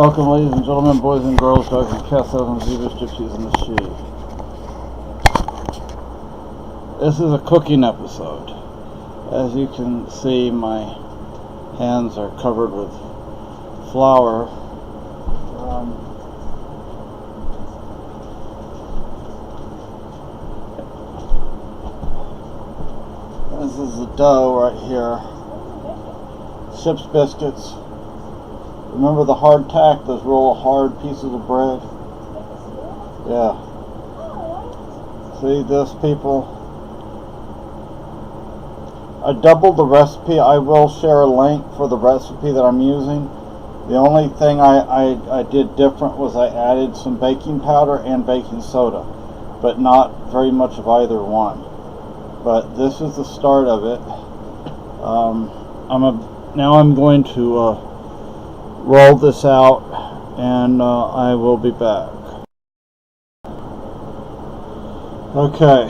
Welcome, ladies and gentlemen, boys and girls, dogs and cats, elephants, zebras, gypsies, and the sheep. This is a cooking episode. As you can see, my hands are covered with flour. This is the dough right here. Ship's Biscuits. Remember the hardtack, those real hard pieces of bread? Yeah. See this, people? I doubled the recipe. I will share a link for the recipe that I'm using. The only thing I did different was I added some baking powder and baking soda, but not very much of either one. But this is the start of it. Now I'm going to roll this out, and I will be back. Okay,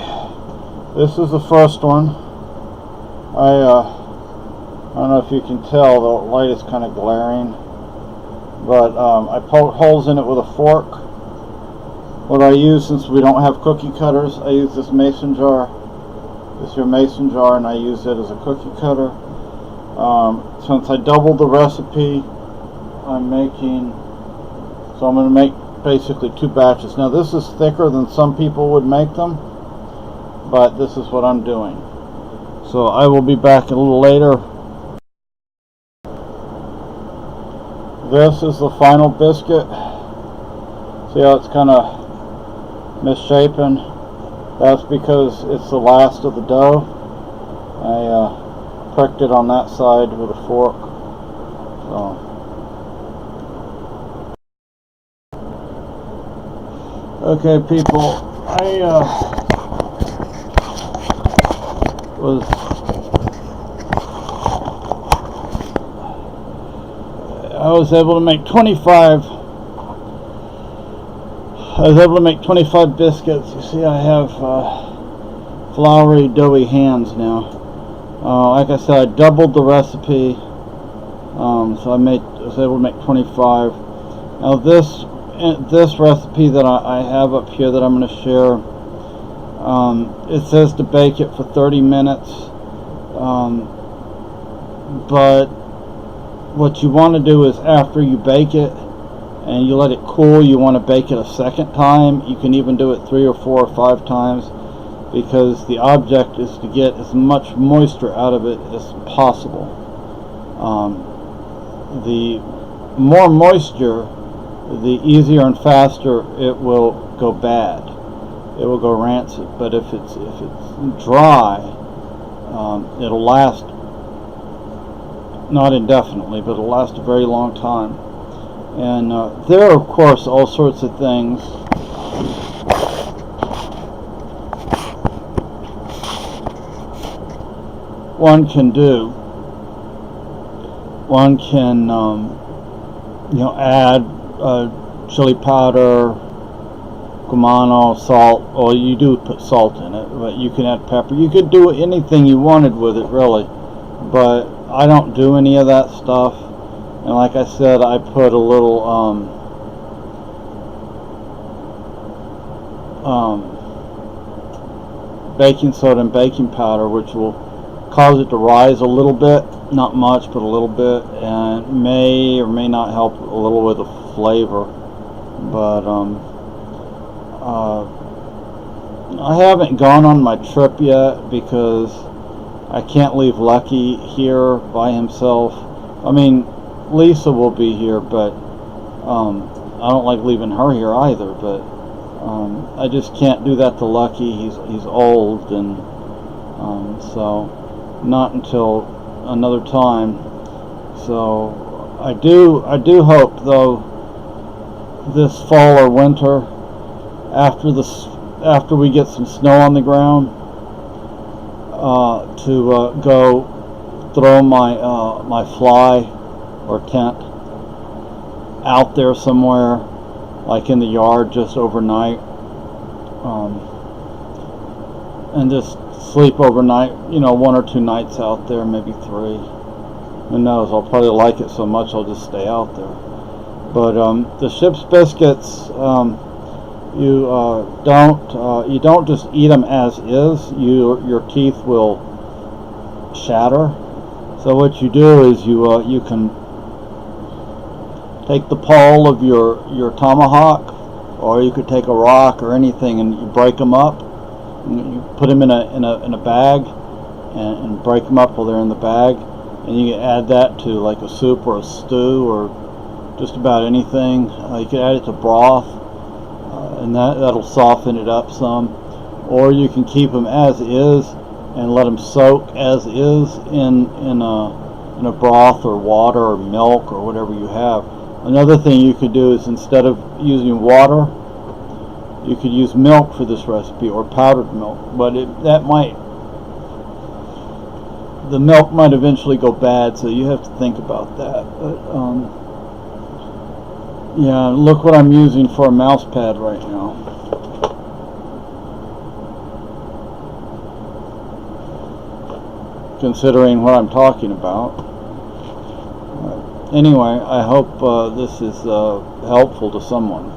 this is the first one. I don't know if you can tell, the light is kind of glaring, but I poked holes in it with a fork. What I use, since we don't have cookie cutters, I use this mason jar. This is your mason jar, and I use it as a cookie cutter. Since I doubled the recipe, I'm going to make basically 2 batches. Now this is thicker than some people would make them, but this is what I'm doing. So I will be back a little later. This is the final biscuit. See how it's kind of misshapen? That's because it's the last of the dough. I pricked it on that side with a fork. So. Okay, people, I was able to make 25. I was able to make 25 biscuits. You see, I have floury, doughy hands now. Like I said, I doubled the recipe, so I was able to make 25. Now this recipe that I have up here that I'm going to share, it says to bake it for 30 minutes, but what you want to do is after you bake it and you let it cool, you want to bake it a second time. You can even do it 3 or 4 or 5 times, because the object is to get as much moisture out of it as possible. The more moisture, the easier and faster it will go bad. It will go rancid. But if it's dry, it'll last, not indefinitely, but it'll last a very long time. And there are, of course, all sorts of things one can do. One can add chili powder, cumano, salt. Well, you do put salt in it, but you can add pepper. You could do anything you wanted with it, really, but I don't do any of that stuff. And like I said, I put a little baking soda and baking powder, which will cause it to rise a little bit, not much, but a little bit, and may or may not help a little with the flavor. But I haven't gone on my trip yet because I can't leave Lucky here by himself. I mean, Lisa will be here, but I don't like leaving her here either. But I just can't do that to Lucky. He's old, and so not until another time. So I do hope, though, this fall or winter, after we get some snow on the ground, to go throw my fly or tent out there somewhere, like in the yard, just overnight, and just sleep overnight, 1 or 2 nights out there, maybe 3. Who knows? I'll probably like it so much I'll just stay out there. But the ship's biscuits, you don't just eat them as is. Your teeth will shatter. So what you do is you can take the pole of your tomahawk, or you could take a rock or anything, and you break them up. And you put them in a bag, and break them up while they're in the bag, and you can add that to like a soup or a stew or just about anything. You can add it to broth, and that'll soften it up some. Or you can keep them as is and let them soak as is in a broth or water or milk or whatever you have. Another thing you could do is, instead of using water, you could use milk for this recipe, or powdered milk. But the milk might eventually go bad, so you have to think about that. But yeah, look what I'm using for a mouse pad right now. Considering what I'm talking about. Anyway, I hope this is helpful to someone.